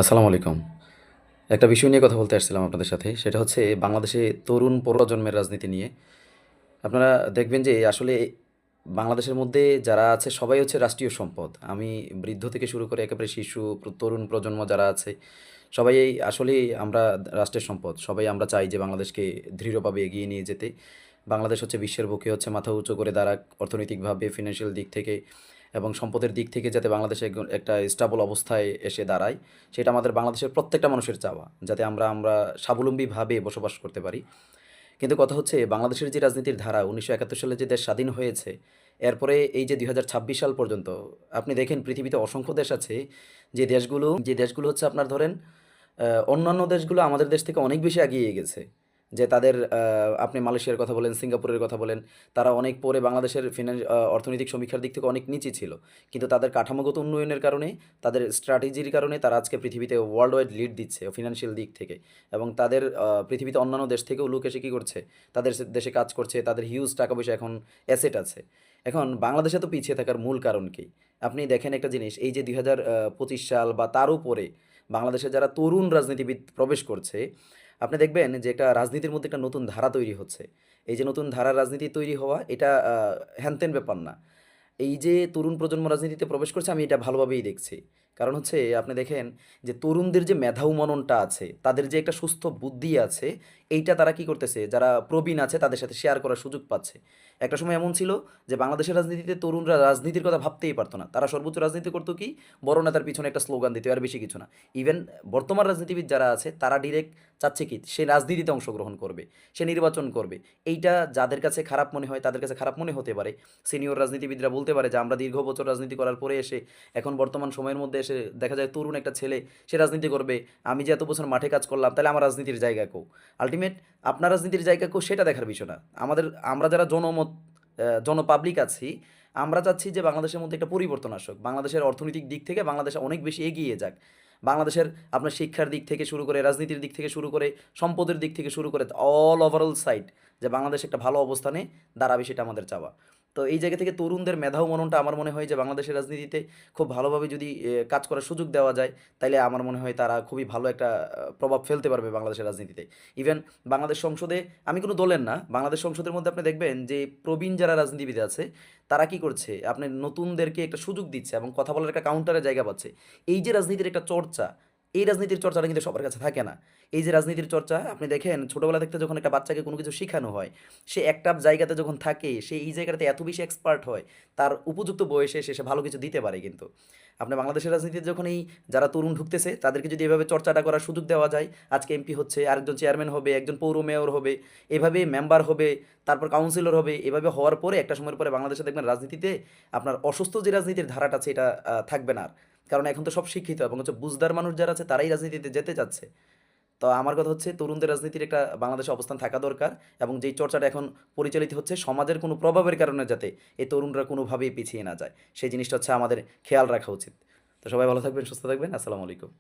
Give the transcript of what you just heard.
আসসালামু আলাইকুম। একটা বিষয় নিয়ে কথা বলতে আসছিলাম আপনাদের সাথে। সেটা হচ্ছে বাংলাদেশে তরুণ প্রজন্মের রাজনীতি নিয়ে। আপনারা দেখবেন যে আসলে বাংলাদেশের মধ্যে যারা আছে সবাই হচ্ছে রাষ্ট্রীয় সম্পদ। আমি বৃদ্ধ থেকে শুরু করে একেবারে শিশু, তরুণ প্রজন্ম যারা আছে সবাই আসলেই আমরা রাষ্ট্রের সম্পদ। সবাই আমরা চাই যে বাংলাদেশকে দৃঢ়ভাবে এগিয়ে নিয়ে যেতে। বাংলাদেশ হচ্ছে বিশ্বের বুকে হচ্ছে মাথা উঁচু করে দাঁড়াক অর্থনৈতিকভাবে, ফিন্যান্সিয়াল দিক থেকে এবং সম্পদের দিক থেকে যাতে বাংলাদেশ একটা স্টেবল অবস্থায় এসে দাঁড়ায়, সেটা আমাদের বাংলাদেশের প্রত্যেকটা মানুষের চাওয়া। যাতে আমরা স্বাবলম্বীভাবে বসবাস করতে পারি। কিন্তু কথা হচ্ছে বাংলাদেশের যে রাজনীতির ধারা ১৯৭১ সালে যে দেশ স্বাধীন হয়েছে, এরপরে এই যে ২০২৬ সাল পর্যন্ত আপনি দেখেন পৃথিবীতে অসংখ্য দেশ আছে যে দেশগুলো হচ্ছে আপনার ধরেন অন্যান্য দেশগুলো আমাদের দেশ থেকে অনেক বেশি এগিয়ে গেছে। যে তাদের আপনি মালয়েশিয়ার কথা বলেন, সিঙ্গাপুরের কথা বলেন, তারা অনেক পরে বাংলাদেশের অর্থনৈতিক সমীক্ষার দিক থেকে অনেক নিচে ছিল। কিন্তু তাদের কাঠামোগত উন্নয়নের কারণে, তাদের স্ট্র্যাটেজির কারণে তারা আজকে পৃথিবীতে ওয়ার্ল্ড ওয়াইড লিড দিচ্ছে ফিন্যান্সিয়াল দিক থেকে। এবং তাদের পৃথিবীতে অন্যান্য দেশ থেকেও লোক এসে কী করছে? তাদের দেশে কাজ করছে, তাদের হিউজ টাকা পয়সা এখন অ্যাসেট আছে। এখন বাংলাদেশে তো পিছিয়ে থাকার মূল কারণ কি? আপনি দেখেন একটা জিনিস, এই যে ২০২৫ সাল বা তারও পরে বাংলাদেশে যারা তরুণ রাজনীতিবিদ প্রবেশ করছে, আপনি দেখবেন যে একটা রাজনীতির মধ্যে একটা নতুন ধারা তৈরি হচ্ছে। এই যে নতুন ধারার রাজনীতি তৈরি হওয়া, এটা হ্যানত্যান ব্যাপার না। এই যে তরুণ প্রজন্ম রাজনীতিতে প্রবেশ করছে, আমি এটা ভালোভাবেই দেখছি। কারণ হচ্ছে আপনি দেখেন যে তরুণদের যে মেধা উন্মাননটা আছে, তাদের যে একটা সুস্থ বুদ্ধি আছে, এইটা তারা কি করতেছে? যারা প্রবীণ আছে তাদের সাথে শেয়ার করার সুযোগ পাচ্ছে। একটা সময় এমন ছিল যে বাংলাদেশের রাজনীতিতে তরুণরা রাজনীতির কথা ভাবতেই পারতো না। তারা সর্বোচ্চ রাজনীতি করতো কি? বড় নেতার পিছনে একটা স্লোগান দিত, আর বেশি কিছু না। ইভেন বর্তমান রাজনীতিবিদ যারা আছে তারা ডিরেক্ট চাচ্ছে কি? সে রাজনীতিতে অংশগ্রহণ করবে, সে নির্বাচন করবে। এইটা যাদের কাছে খারাপ মনে হয় তাদের কাছে খারাপ মনে হতে পারে। সিনিয়র রাজনীতিবিদরা বলতে পারে যে আমরা দীর্ঘ বছর রাজনীতি করার পরে এসে এখন বর্তমান সময়ের মধ্যে এসে দেখা যায় তরুণ একটা ছেলে সে রাজনীতি করবে, আমি যে এত বছর মাঠে কাজ করলাম তাহলে আমার রাজনীতির জায়গা কো? আলটিমেট আপনার রাজনীতির জায়গা কো সেটা দেখার বিষয় না। আমরা যারা জনমত জনপাবলিক আছি, আমরা চাচ্ছি যে বাংলাদেশের মধ্যে একটা পরিবর্তন আসুক, বাংলাদেশের অর্থনৈতিক দিক থেকে বাংলাদেশ অনেক বেশি এগিয়ে যাক। বাংলাদেশের আপনার শিক্ষার দিক থেকে শুরু করে, রাজনীতির দিক থেকে শুরু করে, সম্পদের দিক থেকে শুরু করে অল ওভারঅল সাইড যে বাংলাদেশ একটা ভালো অবস্থানে দাঁড়াবে, সেটা আমাদের চাওয়া। তো এই জায়গা থেকে তরুণদের মেধা মননটা আমার মনে হয় যে বাংলাদেশের রাজনীতিতে খুব ভালোভাবে যদি কাজ করার সুযোগ দেওয়া যায়, তাইলে আমার মনে হয় তারা খুবই ভালো একটা প্রভাব ফেলতে পারবে বাংলাদেশের রাজনীতিতে। ইভেন বাংলাদেশ সংসদে, আমি কোনো দলের না, বাংলাদেশ সংসদের মধ্যে আপনি দেখবেন যে প্রবীণ যারা রাজনীতিবিদ আছে তারা কি করছে? আপনি নতুনদেরকে একটা সুযোগ দিচ্ছে এবং কথা বলার একটা কাউন্টারে জায়গা পাচ্ছে। এই যে রাজনীতির একটা চর্চা, এই রাজনীতির চর্চাটা কিন্তু সবার কাছে থাকে না। এই যে রাজনীতির চর্চা আপনি দেখেন ছোটোবেলা থেকে যখন একটা বাচ্চাকে কোনো কিছু শেখানো হয়, সে একটা জায়গাতে যখন থাকে সে এই জায়গাটাতে এত বেশি এক্সপার্ট হয়, তার উপযুক্ত বয়সে এসে সে ভালো কিছু দিতে পারে কিন্তু। আপনি বাংলাদেশের রাজনীতিতে যখন এই যারা তরুণ ঢুকতেছে তাদেরকে যদি এভাবে চর্চাটা করার সুযোগ দেওয়া যায়, আজকে এমপি হচ্ছে, আরেকজন চেয়ারম্যান হবে, একজন পৌর মেয়র হবে, এভাবে মেম্বার হবে, তারপর কাউন্সিলর হবে, এভাবে হওয়ার পরে একটা সময়ের পরে বাংলাদেশে দেখবেন রাজনীতিতে আপনার অসুস্থ যে রাজনীতির ধারাটা আছে এটা থাকবে না আর। কারণ এখন তো সব শিক্ষিত এবং হচ্ছে বুঝদার মানুষ যারা আছে তারাই রাজনীতিতে যেতে চাচ্ছে। তো আমার কথা হচ্ছে তরুণদের রাজনীতির একটা বাংলাদেশে অবস্থান থাকা দরকার, এবং যেই চর্চাটা এখন পরিচালিত হচ্ছে সমাজের কোনো প্রভাবের কারণে যাতে এই তরুণরা কোনোভাবেই পিছিয়ে না যায়, সেই জিনিসটা হচ্ছে আমাদের খেয়াল রাখা উচিত। তো সবাই ভালো থাকবেন, সুস্থ থাকবেন। আসসালামু আলাইকুম।